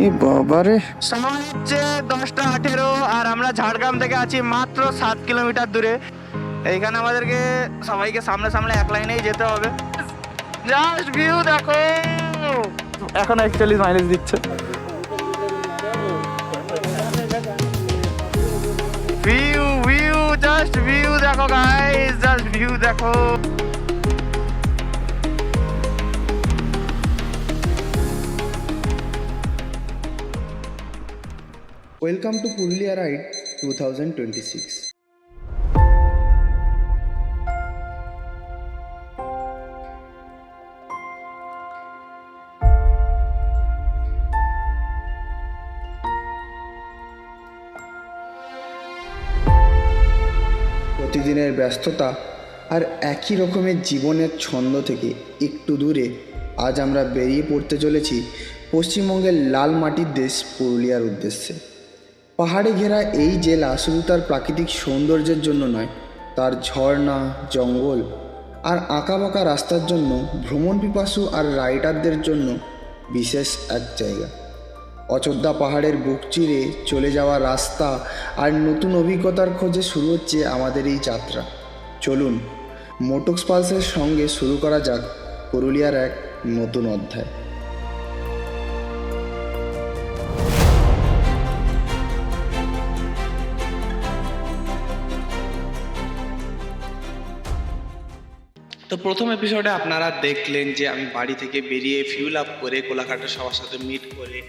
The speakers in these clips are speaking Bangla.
এ বাবারে, সময় হচ্ছে 10টা 18 আর আমরা ঝাড়গ্রাম থেকে আছি মাত্র 7 কিলোমিটার দূরে। এইখানে আমাদেরকে সবাইকে সামনে সামনে এক লাইনেই যেতে হবে। জাস্ট ভিউ দেখো, এখন 41 মাইলেজ দিচ্ছে। ভিউ ভিউ জাস্ট ভিউ দেখো গাইস, জাস্ট ভিউ দেখো। Welcome to Purulia Ride 2026. প্রতিদিনের ব্যস্ততা আর একই রকমের জীবনের ছন্দ থেকে একটু দূরে আজ আমরা বেরিয়ে পড়তে চলেছি পশ্চিমবঙ্গের লাল মাটির দেশ পুরুলিয়ার উদ্দেশ্যে। পাহাড়ে ঘেরা এই জেলা শুধু তার প্রাকৃতিক সৌন্দর্যের জন্য নয়, তার ঝর্ণা, জঙ্গল আর আঁকাবাঁকা রাস্তার জন্য ভ্রমণ পিপাসু আর রাইডারদের জন্য বিশেষ এক জায়গা। অযোধ্যা পাহাড়ের বুক চিরে চলে যাওয়া রাস্তা আর নতুন অভিজ্ঞতার খোঁজে শুরু হচ্ছে আমাদের এই যাত্রা। চলুন মোটক্স পালসের সঙ্গে শুরু করা যাক পুরুলিয়ার এক নতুন অধ্যায়। তো প্রথম এপিসোডে আপনারা দেখলেন যে আমি বাড়ি থেকে বেরিয়ে ফিউল আপ করে কোলাঘাটের সবার সাথে মিট করে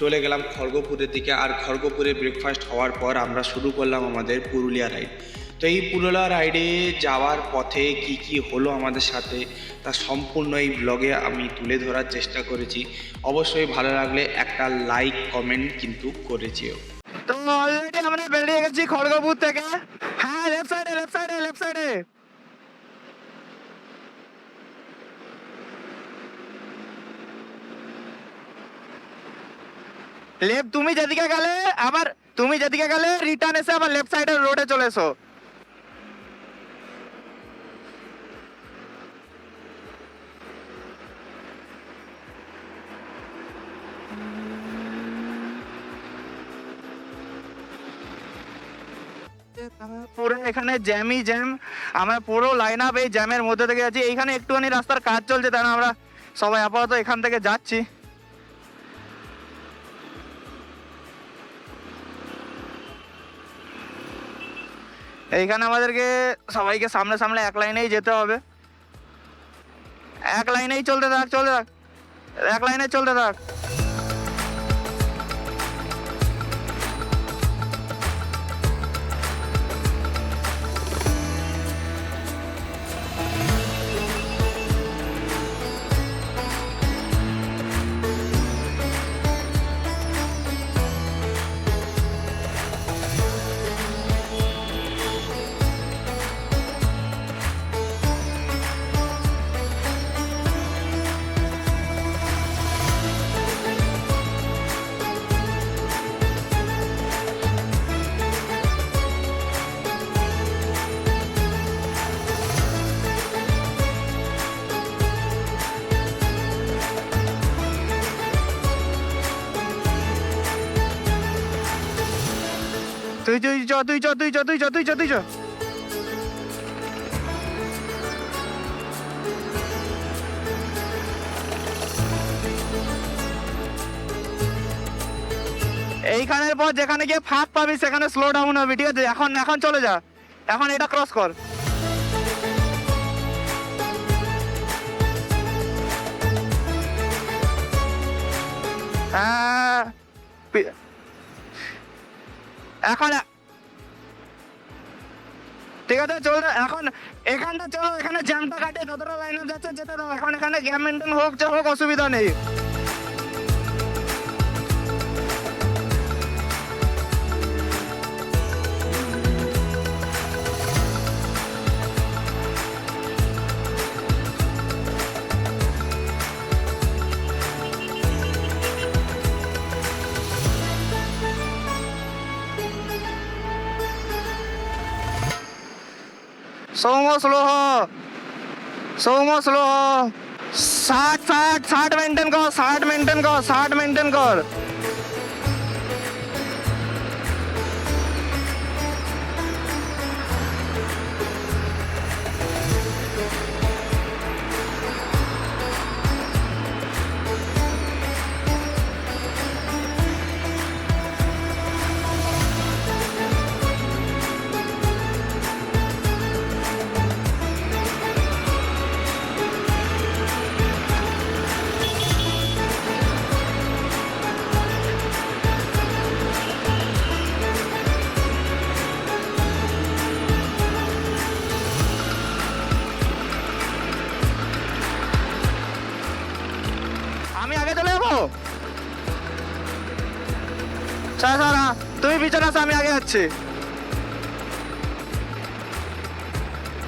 চলে গেলাম খড়গপুরের দিকে। আর খড়গপুরে ব্রেকফাস্ট হওয়ার পর আমরা শুরু করলাম আমাদের পুরুলিয়া রাইড। তো এই পুরুলিয়া রাইডে যাওয়ার পথে কি কি হলো আমাদের সাথে তা সম্পূর্ণ এই ব্লগে আমি তুলে ধরার চেষ্টা করেছি। অবশ্যই ভালো লাগলে একটা লাইক কমেন্ট কিন্তু করেছিও। তো অলরেডি আমরা বেরিয়ে গেছি খড়গপুর থেকে। হ্যাঁ, লেফট সাইডে লেফট সাইডে লেফট সাইডে। লেফট, তুমি যেদিকে গেলে রিটার্ন এসে আবার লেফট সাইডের রোডে চলে এসো। পুরো এখানে জ্যামই জ্যাম, আমরা পুরো লাইন আপ এই জ্যামের মধ্যে থেকে আছি। এইখানে একটুখানি রাস্তার কাজ চলছে, তাই আমরা সবাই আপাতত এখান থেকে যাচ্ছি। এইখানে আমাদেরকে সবাইকে সামনে সামনে এক লাইনেই যেতে হবে। এক লাইনেই চলতে থাক, এক লাইনে চলতে থাক। তুই চ। এইখানের পর যেখানে গিয়ে ফাঁক পাবি সেখানে স্লো ডাউন হবে, ঠিক আছে? এখন চলে যা, এখন এটা ক্রস কর। হ্যাঁ, এখন ঠিক আছে চল। এখন এখানটা চলো, এখানে জ্যামটা কাটে যতটা লাইন আপ যাচ্ছে যেতে দাও। এখন এখানে গ্যাপ মেনটেন হোক অসুবিধা নেই। सोमो स्लो हो, 60 मेंटेन कर। তুমি পিছনে আসো, আমি আগে যাচ্ছি।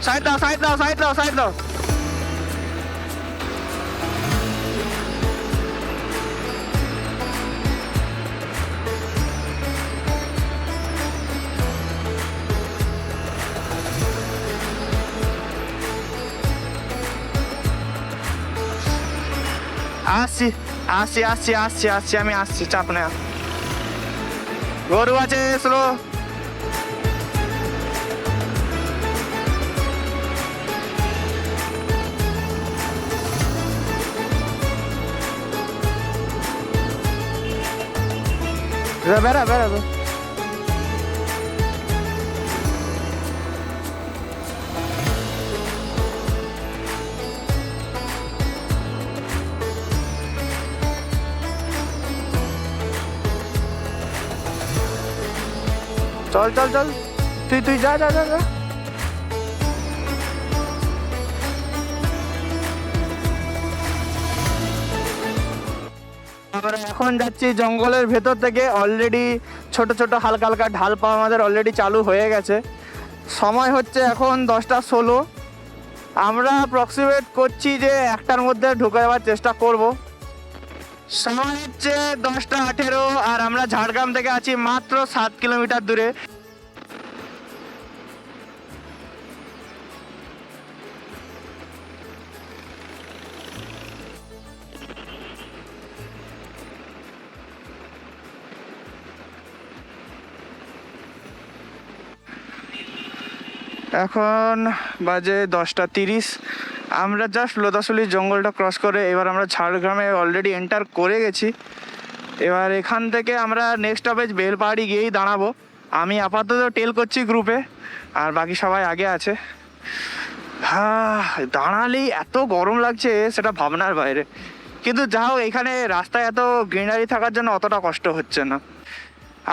সাইড দাও, সাইড দাও, সাইড দাও, সাইড দাও। আসছি আসছি আসছি আসছি আসছি, আমি আসছি, চাপ নেই। গরু আছে, স্লো। বেড়া বেড়া বেড়া। চল চল চল, তুই যা যা যা যা। আমরা এখন যাচ্ছি জঙ্গলের ভেতর থেকে। অলরেডি ছোট ছোট হালকা হালকা ঢাল পাওয়া আমাদের অলরেডি চালু হয়ে গেছে। সময় হচ্ছে এখন 10:16। আমরা অ্যাপ্রক্সিমেট করছি যে 1টার মধ্যে ঢুকে যাওয়ার চেষ্টা করব। সময় হচ্ছে 10:18 আর আমরা ঝাড়গ্রাম থেকে আছি মাত্র 7 কিলোমিটার দূরে। এখন বাজে 10:30। আমরা জাস্ট লোদাসুলির জঙ্গলটা ক্রস করে এবার আমরা ঝাড়গ্রামে অলরেডি এন্টার করে গেছি। এবার এখান থেকে আমরা নেক্সট স্টপেজ বেলপাহাড়ি গিয়েই দাঁড়াবো। আমি আপাতত টেল করছি গ্রুপে, আর বাকি সবাই আগে আছে। দাঁড়ালেই এত গরম লাগছে সেটা ভাবনার বাইরে, কিন্তু যা হোক এখানে রাস্তায় এত গ্রিনারি থাকার জন্য অতটা কষ্ট হচ্ছে না।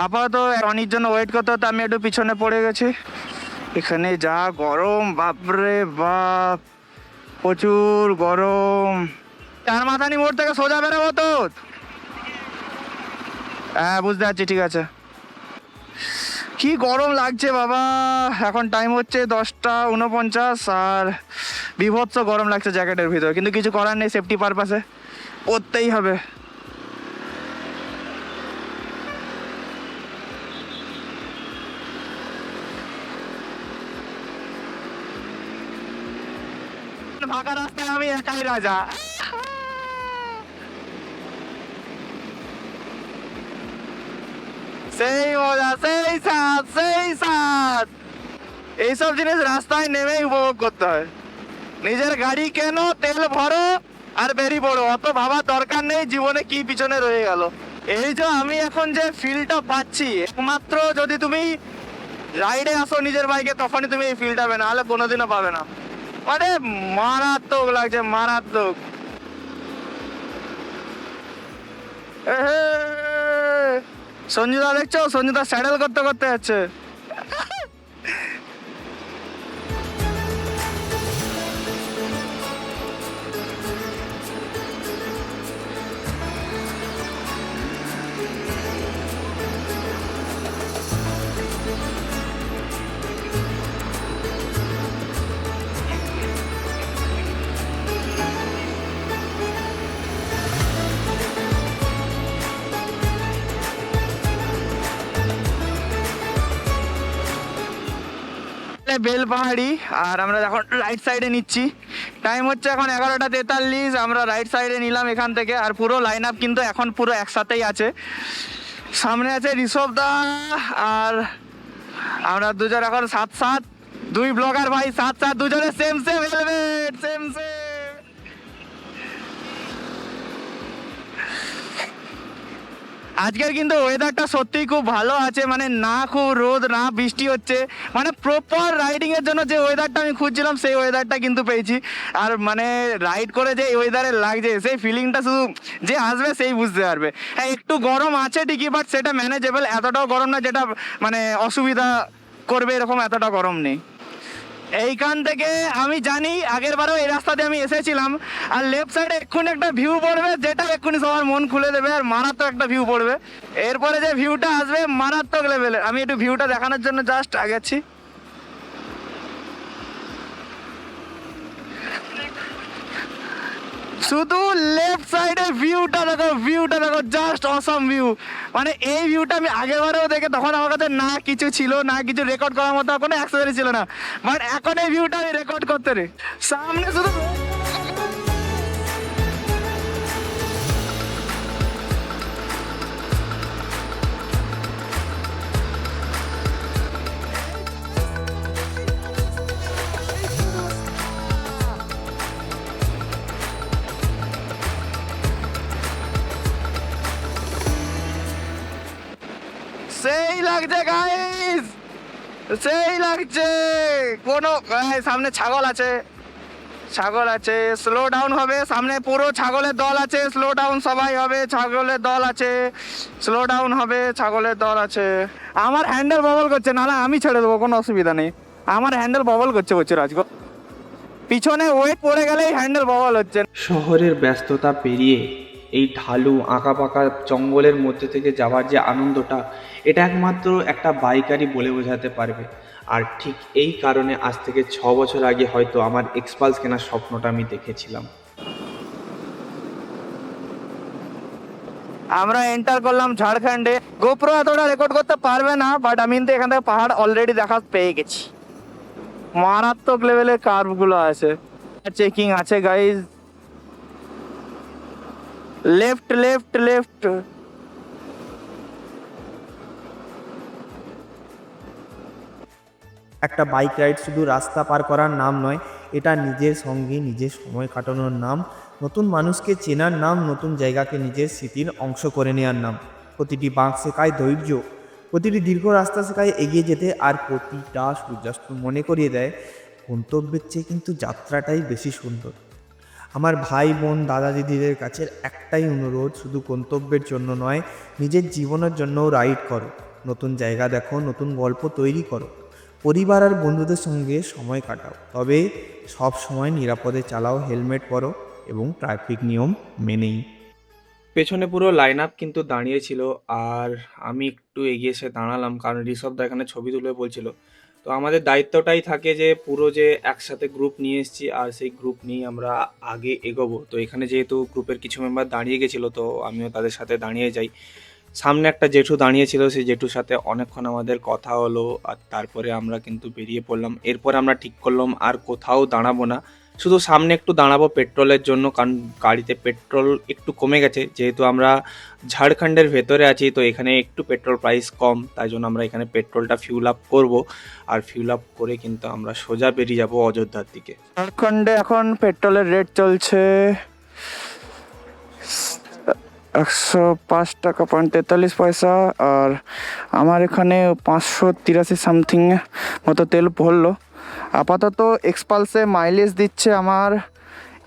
আপাতত রনির জন্য ওয়েট করতে হতে আমি একটু পিছনে পড়ে গেছি। এখানে যা গরম, বাপরে বাপ, প্রচুর গরম। চারমাথানি মোড় থেকে সোজা বেরোবো তো? হ্যাঁ বুঝতে পারছি, ঠিক আছে। কি গরম লাগছে বাবা। এখন টাইম হচ্ছে 10:49 আর বিভৎস গরম লাগছে জ্যাকেটের ভিতর, কিন্তু কিছু করার নেই, সেফটি পারপাসে পরতেই হবে। ফাঁকা রাস্তায় আমি একাই রাজা। সেই মজা, সেই স্বাদ, সেই স্বাদ। এইসব জিনিস রাস্তায় নেমেই উপভোগ করতে হয়। নিজের গাড়ি কেন, তেল ভরো আর বেরিয়ে পড়ো, অত ভাবার দরকার নেই জীবনে কি পিছনে রয়ে গেল। এই যে আমি এখন যে ফিলটা পাচ্ছি, একমাত্র যদি তুমি রাইডে আসো নিজের বাইকে তখনই তুমি এই ফিলটা পাবে, না হলে কোনোদিনও পাবে না। মানে মারাত্মক লাগছে, মারাত্মক। সঞ্জুদা দেখছো, সঞ্জুদা স্যাডেল করতে করতে যাচ্ছে। বেলপাহাড়ি আর আমরা এখন রাইট সাইডে নিচ্ছি। টাইম হচ্ছে এখন 11:43। আমরা রাইট সাইডে নিলাম এখান থেকে, আর পুরো লাইন আপ কিন্তু এখন পুরো একসাথেই আছে। সামনে আছে ঋষভ দা আর আমরা দুজন এখন 7-7, দুই ব্লগার ভাই 7-7, দুজনে same same helmet, same same. আজকের কিন্তু ওয়েদারটা সত্যিই খুব ভালো আছে, মানে না খুব রোদ না বৃষ্টি হচ্ছে, মানে প্রপার রাইডিং এর জন্য যে ওয়েদারটা আমি খুঁজছিলাম সেই ওয়েদারটা কিন্তু পেয়েছি। আর মানে রাইড করে যে ওয়েদারে লাগছে সেই ফিলিংটা শুধু যে আসবে সেই বুঝতে পারবে। হ্যাঁ একটু গরম আছে ঠিকই, বাট সেটা ম্যানেজেবল, এতটাও গরম না যেটা মানে অসুবিধা করবে, এরকম এতটা গরম নেই। এইখান থেকে আমি জানি আগের বারও এই রাস্তা দিয়ে আমি এসেছিলাম, আর লেফট সাইডে এক্ষুনি একটা ভিউ পড়বে, যেটা এক্ষুনি সবার মন খুলে দেবে, আর মারাত্মক একটা ভিউ পড়বে। এরপরে যে ভিউটা আসবে মারাত্মক লেভেলের। আমি একটু ভিউটা দেখানোর জন্য জাস্ট আগেছি। শুধু লেফট সাইডে ভিউটা দেখো জাস্ট অসম ভিউ। মানে এই ভিউটা আমি আগেরবারেও দেখে তখন আমার কাছে না কিছু ছিল, না কিছু রেকর্ড করার মতো কোনো অ্যাক্সেসরি ছিল না, বাট এখন এই ভিউটা আমি রেকর্ড করতে রে সামনে শুধু। সেই লাগছে গাইস, সেই লাগছে। কোনো সামনে ছাগল আছে, স্লো ডাউন হবে। সামনে পুরো ছাগলের দল আছে, স্লো ডাউন সবাই হবে। ছাগলের দল আছে, স্লো ডাউন হবে, ছাগলের দল আছে। আমার হ্যান্ডেল ববল করছে, নাহলে আমি ছেড়ে দেবো, কোনো অসুবিধা নেই। আমার হ্যান্ডেল ববল করছে রাজগো, পিছনে ওয়েট পড়ে গেলেই হ্যান্ডেল ববল হচ্ছে। শহরের ব্যস্ততা পেরিয়ে এই ঢালু আঁকাবাঁকা জঙ্গলের মধ্যে থেকে যাওয়ার যে আনন্দটা, এটা একমাত্র একটা বাইকারই বলে বোঝাতে পারবে। আর ঠিক এই কারণে আজ থেকে 6 বছর আগে হয়তো আমার এক্সপালস কেনার স্বপ্নটা আমি দেখেছিলাম। আমরা এন্টার করলাম ঝাড়খণ্ডে। গোপ্রো এতটা রেকর্ড করতে পারবে না, বাট আমি কিন্তু এখান থেকে পাহাড় অলরেডি দেখা পেয়ে গেছি। মারাত্মক লেভেলের কার্ভগুলো আছে, চেকিং আছে গাইজ। Left left left. একটা বাইক রাইড শুধু রাস্তা পার করার নাম নয়, এটা নিজের সঙ্গে নিজের সময় কাটানোর নাম, নতুন মানুষকে চেনার নাম, নতুন জায়গাকে নিজের স্মৃতির অংশ করে নেওয়ার নাম। প্রতিটি বাঁক শেখায় ধৈর্য, প্রতিটি দীর্ঘ রাস্তা শেখায় এগিয়ে যেতে, আর প্রতিটা সূর্যাস্ত মনে করিয়ে দেয় গন্তব্যের চেয়ে কিন্তু যাত্রাটাই বেশি সুন্দর। আমার ভাই বোন দাদা দিদিদের কাছে একটাই অনুরোধ, শুধু গন্তব্যের জন্য নয়, নিজের জীবনের জন্যও রাইড করো। নতুন জায়গা দেখো, নতুন গল্প তৈরি করো, পরিবার আর বন্ধুদের সঙ্গে সময় কাটাও। তবে সব সময় নিরাপদে চালাও, হেলমেট পরো এবং ট্রাফিক নিয়ম মেনেই। পেছনে পুরো লাইন আপ কিন্তু দাঁড়িয়েছিল, আর আমি একটু এগিয়ে এসে দাঁড়ালাম কারণ ঋষভদা এখানে ছবি তুলবে বলছিল। তো আমাদের দায়িত্বটাই থাকে যে পুরো যে একসাথে গ্রুপ নিয়ে এসেছি, আর সেই গ্রুপ নিয়ে আমরা আগে এগোবো। তো এখানে যেহেতু গ্রুপের কিছু মেম্বার দাঁড়িয়ে গেছিলো, তো আমিও তাদের সাথে দাঁড়িয়ে যাই। সামনে একটা জেঠু দাঁড়িয়েছিল, সেই জেঠুর সাথে অনেকক্ষণ আমাদের কথা হলো, আর তারপরে আমরা কিন্তু বেরিয়ে পড়লাম। এরপর আমরা ঠিক করলাম আর কোথাও দাঁড়াবো না, শুধু সামনে একটু দাঁড়াবো পেট্রোলের জন্য, কারণ গাড়িতে পেট্রোল একটু কমে গেছে। যেহেতু আমরা ঝাড়খণ্ডের ভেতরে আছি, তো এখানে একটু পেট্রোল প্রাইস কম, তাই জন্য আমরা এখানে পেট্রোলটা ফিউল আপ করবো। আর ফিউল আপ করে কিন্তু আমরা সোজা বেরিয়ে যাবো অযোধ্যার দিকে। ঝাড়খণ্ডে এখন পেট্রোলের রেট চলছে 105 টাকা 43 পয়সা, আর আমার এখানে 583 সামথিং মতো তেল ভরলো। আপাতত এক্সপালসে মাইলেজ দিচ্ছে আমার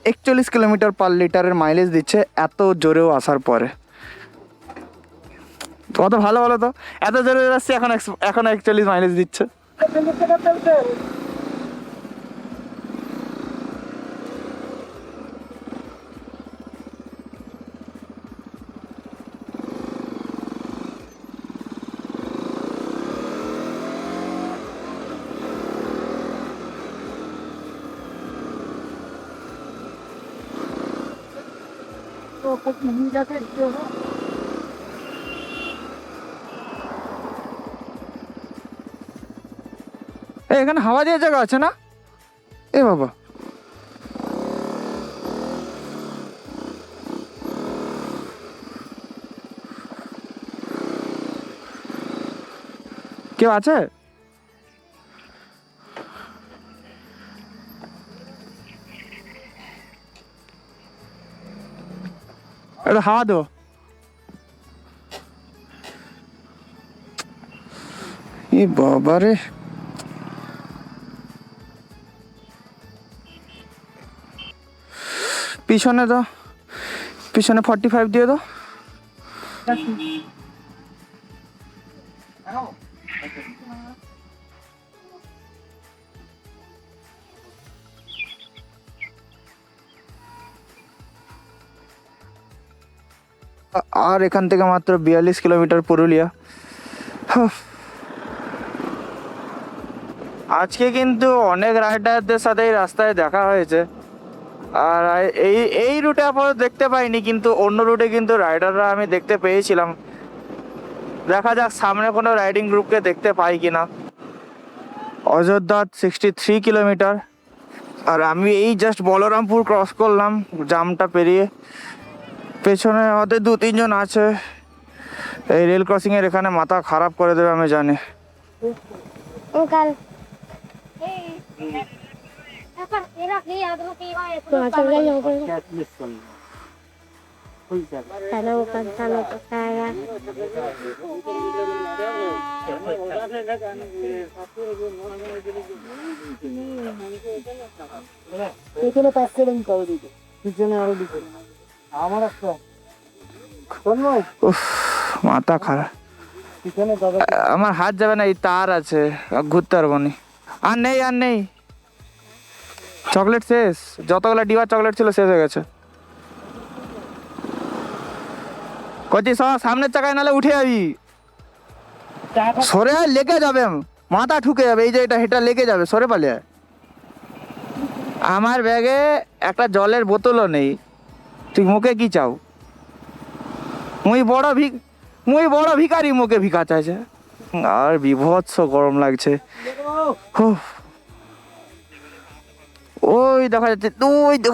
41 কিলোমিটার পার লিটারের মাইলেজ দিচ্ছে, এত জোরেও আসার পরে। কত ভালো বলো তো, এত জোরে যাচ্ছে, এখন 41 মাইলেজ দিচ্ছে। এখানে হাওয়া দেওয়ার জায়গা আছে না? এ বাবা, কেউ আছে? এটা হাওয়া দো। এ বাবা রে, পিছনে দাও, পিছনে 45 দিয়ে দাও। আর এখান থেকে মাত্র 42 কিলোমিটার পুরুলিয়া। আজকে কিন্তু অনেক রাইডারদের সাথে এই রাস্তায় দেখা হয়েছে, আর এই রুটে আপাতত দেখতে পাইনি, কিন্তু অন্য রুটে কিন্তু রাইডাররা আমি দেখতে পেয়েছিলাম। দেখা যাক সামনে কোনো রাইডিং গ্রুপকে দেখতে পাই কিনা। অযোধ্যা 63 কিলোমিটার, আর আমি এই জাস্ট বলরামপুর ক্রস করলাম জামটা পেরিয়ে। পেছনে হয়তো 2-3 জন আছে। এই রেল ক্রসিংয়ের এখানে মাথা খারাপ করে দেবে আমি জানি। মাথা খারাপ, আমার হাত যাবে না, এই তার আছে, ঘুরতে পারবো নি। আর নেই চকলেট শেষ, যতগুলো ডিবার চকলেট ছিল শেষ হয়ে গেছে। কচি সামনের চাকায় নালে উঠে যাবি, সরে লেগে যাবে, মাথা ঠুকে যাবে। এই যে এটা লেগে যাবে, সরে পালিয়ে। আমার ব্যাগে একটা জলের বোতলও নেই, ঠিক মুখে কি চাও? মুই বড় ভিখারি, মুখে ভিখা চাইছে। আর বিভৎস গরম লাগছে। ওই দেখা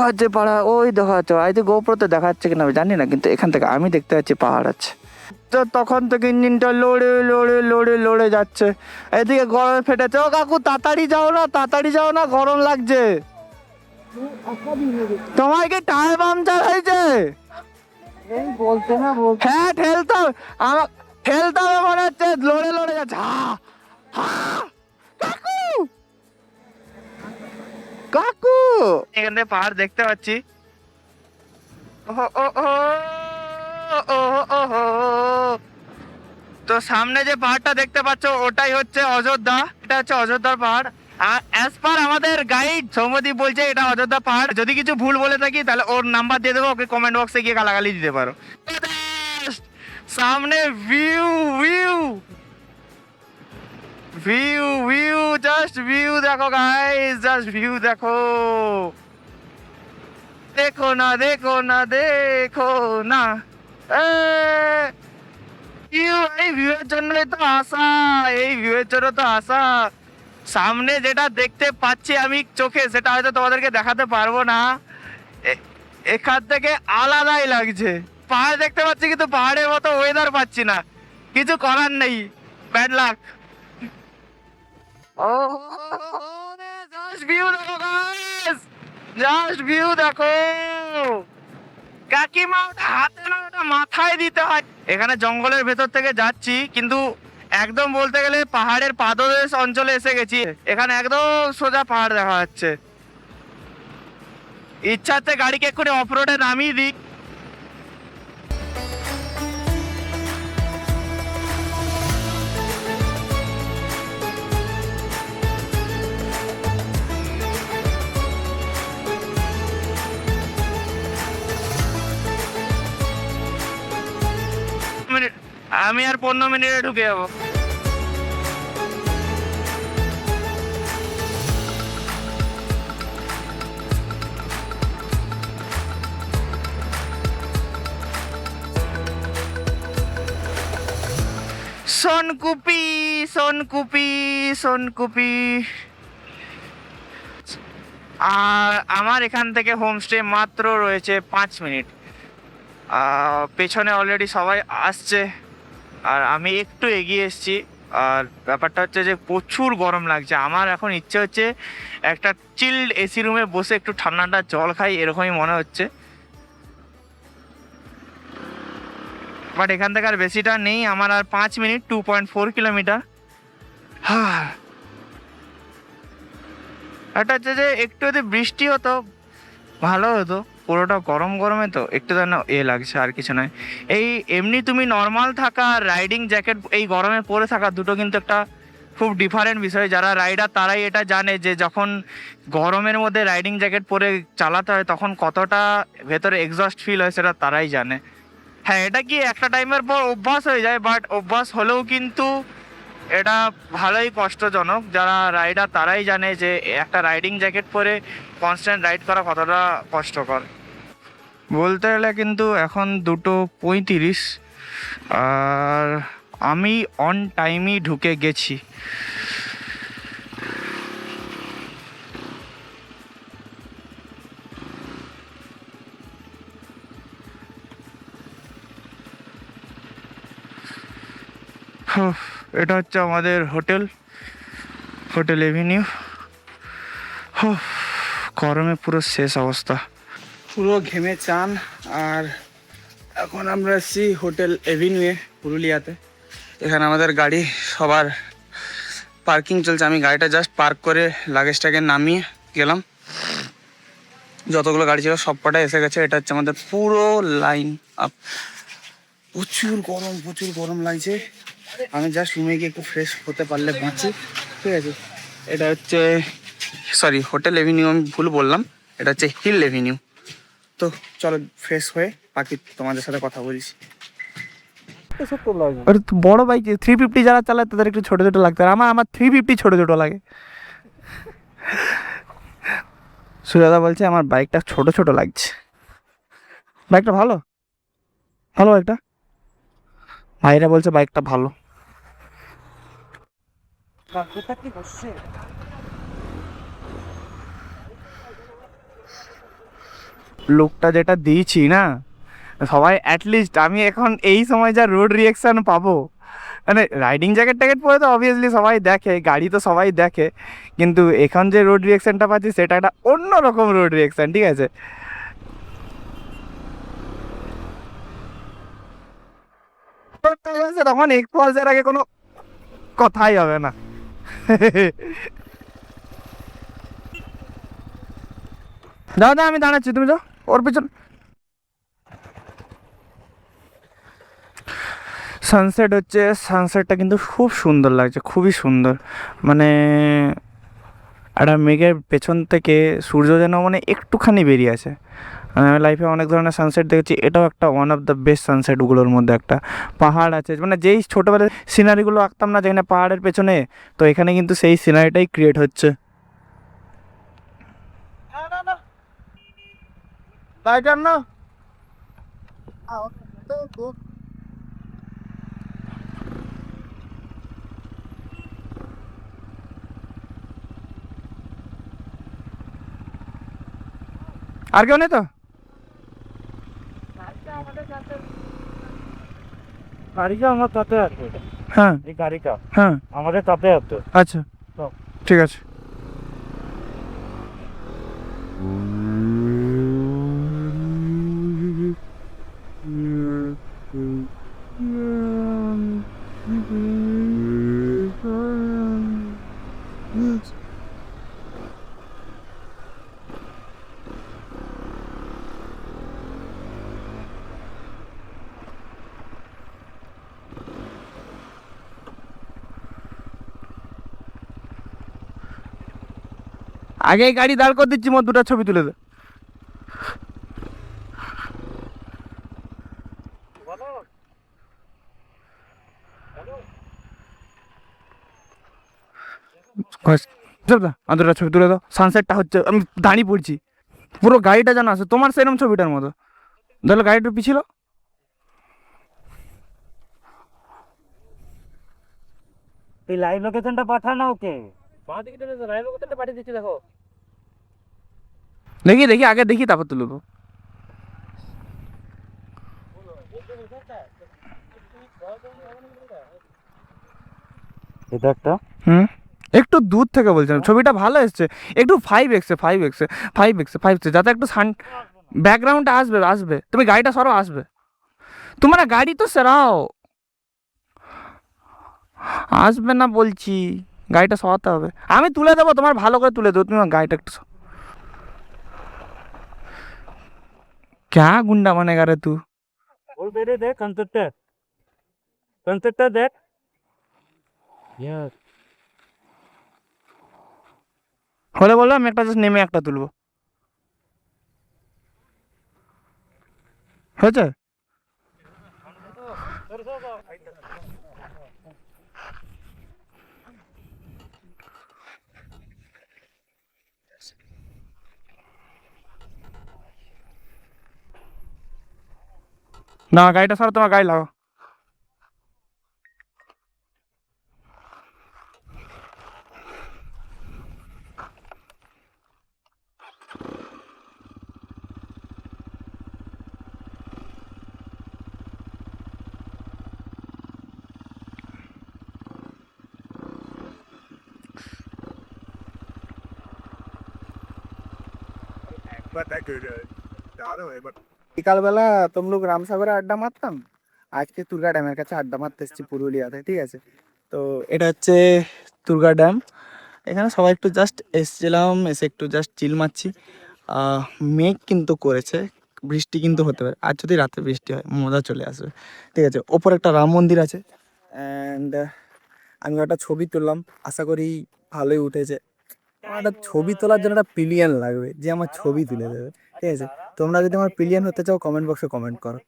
যাচ্ছে পাহাড়, ওই দেখা যাচ্ছে। হয়তো গোপ্রোতে দেখা যাচ্ছে কিনা আমি জানি না, কিন্তু এখান থেকে আমি দেখতে পাচ্ছি পাহাড় আছে। তো তখন থেকে ইঞ্জিনটা লড়ে যাচ্ছে। এদিকে গরমে ফেটেছে। ও কাকু তাড়াতাড়ি যাও না, গরম লাগছে। তোমার কি টায়ার পাংচার হয়েছে? হ্যাঁ, ঠেলতে হবে মনে হচ্ছে, লড়ে যাচ্ছে। কাকু এখান থেকে পাহাড় দেখতে পাচ্ছি। তো সামনে যে পাহাড়টা দেখতে পাচ্ছ ওটাই হচ্ছে অযোধ্যা। এটা হচ্ছে অযোধ্যার পাহাড়। আর অ্যাজ পার আমাদের গাইড সৌম্যদীপ বলছে এটা অযোধ্যা পাহাড়। যদি কিছু ভুল বলে থাকি তাহলে ওর নাম্বার দিয়ে দেবো, ওকে কমেন্ট বক্সে গিয়ে গালাগালি দিতে পারো। সামনে ভিউ জাস্ট ভিউ দেখো গাইস, জাস্ট ভিউ দেখো না এই ভিউয়ের জন্যই তো আসা। সামনে যেটা দেখতে পাচ্ছি আমি চোখে, সেটা হয়তো তোমাদেরকে দেখাতে পারবো না। এখান থেকে আলাদাই লাগছে। পাহাড় দেখতে পাচ্ছি কিন্তু পাহাড়ের মতো ওয়েদার পাচ্ছি না, কিছু করার নেই, ব্যাড লাক। জাস্ট ভিউ দেখো কাকিমা, ওটা হাতে না, ওটা মাথায় দিতে হয়। এখানে জঙ্গলের ভেতর থেকে যাচ্ছি, কিন্তু একদম বলতে গেলে পাহাড়ের পাদদেশ অঞ্চলে এসে গেছি। এখানে একদম সোজা পাহাড় দেখা যাচ্ছে। ইচ্ছাতে গাড়িকে এক্ষুনি অফ রোডে নামিয়ে দিই। আমি আর 15 মিনিটে ঢুকে যাবো। সোনকুপি। আর আমার এখান থেকে হোমস্টে মাত্র রয়েছে 5 মিনিট। পেছনে অলরেডি সবাই আসছে, আর আমি একটু এগিয়ে এসেছি। আর ব্যাপারটা হচ্ছে যে প্রচুর গরম লাগছে। আমার এখন ইচ্ছে হচ্ছে একটা চিল্ড এসি রুমে বসে একটু ঠান্ডা জল খাই, এরকমই মনে হচ্ছে। বাট এখান থেকে আর বেশিটা নেই, আমার আর 5 মিনিট, 2.4 কিলোমিটার। এটা হচ্ছে যে একটু যদি বৃষ্টি হতো ভালো হতো। পুরোটা গরমে তো একটু যেন লাগছে, আর কিছু নয়। এমনি তুমি নর্মাল থাকা, রাইডিং জ্যাকেট এই গরমে পরে থাকা, দুটো কিন্তু একটা খুব ডিফারেন্ট বিষয়। যারা রাইডার তারাই এটা জানে যে যখন গরমের মধ্যে রাইডিং জ্যাকেট পরে চালাতে হয় তখন কতটা ভেতরে এক্সস্ট ফিল হয়, সেটা তারাই জানে। হ্যাঁ, এটা কি একটা টাইমের পর অভ্যাস হয়ে যায়, বাট অভ্যাস হলেও কিন্তু এটা ভালোই কষ্টজনক। যারা রাইডার তারাই জানে যে একটা রাইডিং জ্যাকেট পরে কনস্ট্যান্ট রাইড করা কতটা কষ্টকর। বলতে গেলে কিন্তু এখন 2:35 আর আমি অন টাইমই ঢুকে গেছি। এটা হচ্ছে আমাদের হোটেল, হোটেল এভিনিউ। গরমে পুরো শেষ অবস্থা, পুরো ঘেমে চান। আর এখন আমরা এসেছি হোটেল এভিনিউয়ে পুরুলিয়াতে। এখানে আমাদের গাড়ি সবার পার্কিং চলছে। আমি গাড়িটা জাস্ট পার্ক করে লাগেজটাকে নামিয়ে গেলাম। যতগুলো গাড়ি ছিল সব কটাই এসে গেছে। এটা হচ্ছে আমাদের পুরো লাইন আপ। প্রচুর গরম লাগছে। আমি জাস্ট রুমে গিয়ে একটু ফ্রেশ হতে পারলে বাঁচি, ঠিক আছে। এটা হচ্ছে সরি হোটেল এভিনিউ, আমি ভুল বললাম, এটা হচ্ছে হিল এভিনিউ। তো চলো ফ্রেশ হয়ে বাকি তোমাদের সাথে কথা বলছি। বড় বাইক 350 যারা চালায় তাদের একটু ছোট ছোট লাগতে, আর আমার 350 ছোট ছোট লাগে। সুজাদা বলছে আমার বাইকটা ছোট ছোট লাগছে। বাইকটা ভালো ভালো বাইকটা, ভাইরা বলছে বাইকটা ভালো। লুকটা যেটা দিয়েছি না, সবাই অ্যাটলিস্ট আমি এখন এই সময় যা রোড রিয়েকশান পাবো, মানে রাইডিং জ্যাকেট ট্যাকেট পরে তো অবভিয়াসলি সবাই দেখে, গাড়ি তো সবাই দেখে, কিন্তু এখন যে রোড রিয়েকশানটা পাচ্ছি সেটা একটা অন্যরকম রোড রিয়েকশান, ঠিক আছে। তখন এক্সপোজার আগে কোনো কথাই হবে না। দাদা আমি দাঁড়াচ্ছি, তুমি যাও ওর পিছন। সানসেট হচ্ছে, সানসেটটা কিন্তু খুব সুন্দর লাগছে, খুবই সুন্দর। মানে একটা মেঘের পেছন থেকে সূর্য যেন মানে একটুখানি বেরিয়ে আছে। আমি লাইফে অনেক ধরনের সানসেট দেখেছি, এটাও একটা ওয়ান অফ দ্য বেস্ট সানসেটগুলোর মধ্যে একটা। পাহাড় আছে, মানে যেই ছোটোবেলায় সিনারিগুলো আঁকতাম না যেখানে পাহাড়ের পেছনে, তো এখানে কিন্তু সেই সিনারিটাই ক্রিয়েট হচ্ছে। বাইটার না আর কেউ নেই তো? গাড়িটা আমার তাতে আছে, হ্যাঁ এই গাড়িটা হ্যাঁ আমাদের তাতে আছে। আচ্ছা ঠিক আছে। আগেই গাড়ি দাঁড় করে দিচ্ছি, মোট দুটো ছবি তুলে দে। আর দুটো ছবি তুলে দাও। সানসেটটা হচ্ছে, আমি দাঁড়িয়ে পড়ছি, পুরো গাড়িটা যেন আছে তোমার সেরকম ছবিটার মতো। ধরো গাড়িটা পিছিল। এই লাইভ লোকেশনটা পাঠা না ওকে, বাঁ দিকে লাইভ লোকেশনটা পাঠিয়ে দিচ্ছি, দেখো। দেখি দেখি আগে দেখি তারপর তুলবো। এটা একটা একটু দূর থেকে বলছিলাম, ছবিটা ভালো এসছে, একটু 5x 5x 5x 5x যাতে একটু ব্যাকগ্রাউন্ডটা আসবে আসবে। তুমি গাড়িটা সরাও, আসবে। তোমরা গাড়ি তো সরাও, আসবে না বলছি, গাড়িটা সরাতে হবে। আমি তুলে দেবো, তোমার ভালো করে তুলে দেবো, তুমি আমার গাড়িটা একটু ক্যা গুন্ডা মানেগা রে তু। ওর বেরে দেখ কনসেপ্টটা দেখ। হলে বললো আমি একটা জাস্ট নেমে একটা তুলবো, হয়েছে। না গাড়িটা সরো, তোমার গাড়ি লাগাও। বিকালবেলা তমলুক রামসাগরে আড্ডা মারতাম, আজকে তুর্গা ড্যামের কাছে আড্ডা মারতে এসেছি পুরুলিয়াতে, ঠিক আছে। তো এটা হচ্ছে তুর্গা ড্যাম। এখানে সবাই একটু জাস্ট এসেছিলাম, এসে একটু জাস্ট চিল মারছি। মেঘ কিন্তু করেছে, বৃষ্টি কিন্তু হতে পারে, আর যদি রাতে বৃষ্টি হয় মজা চলে আসবে, ঠিক আছে। ওপর একটা রাম মন্দির আছে অ্যান্ড আমি একটা ছবি তুললাম, আশা করি ভালোই উঠেছে। আমার একটা ছবি তোলার জন্য একটা পিলিয়ন লাগবে যে আমার ছবি তুলে দেবে, ঠিক আছে। তোমরা যদি আমার পিলিয়ন হতে চাও কমেন্ট বক্সে কমেন্ট করো।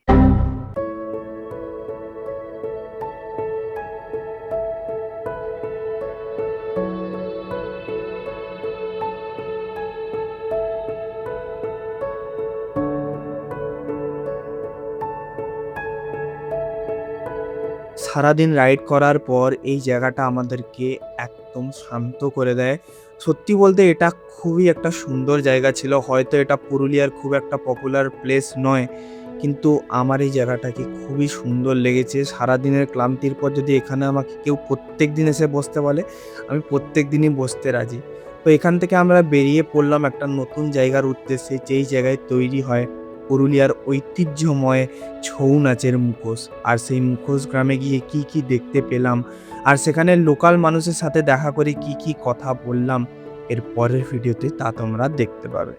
সারাদিন রাইড করার পর এই জায়গাটা আমাদেরকে একদম শান্ত করে দেয়। সত্যি বলতে এটা খুবই একটা সুন্দর জায়গা ছিল। হয়তো এটা পুরুলিয়ার খুব একটা পপুলার প্লেস নয়, কিন্তু আমার এই জায়গাটাকে খুবই সুন্দর লেগেছে। সারাদিনের ক্লান্তির পর যদি এখানে আমাকে কেউ প্রত্যেক দিন এসে বসতে বলে, আমি প্রত্যেক দিনই বসতে রাজি। তো এখান থেকে আমরা বেরিয়ে পড়লাম একটা নতুন জায়গার উদ্দেশ্যে, যেই জায়গায় তৈরি হয় পুরুলিয়ার ঐতিহ্যময় ছৌ নাচের মুখোশ। আর সেই মুখোশ গ্রামে গিয়ে কি কি দেখতে পেলাম, আর সেখানে লোকাল মানুষের সাথে দেখা করে কি কি কথা বললাম, এর পরের ভিডিওতে তা তোমরা দেখতে পাবে।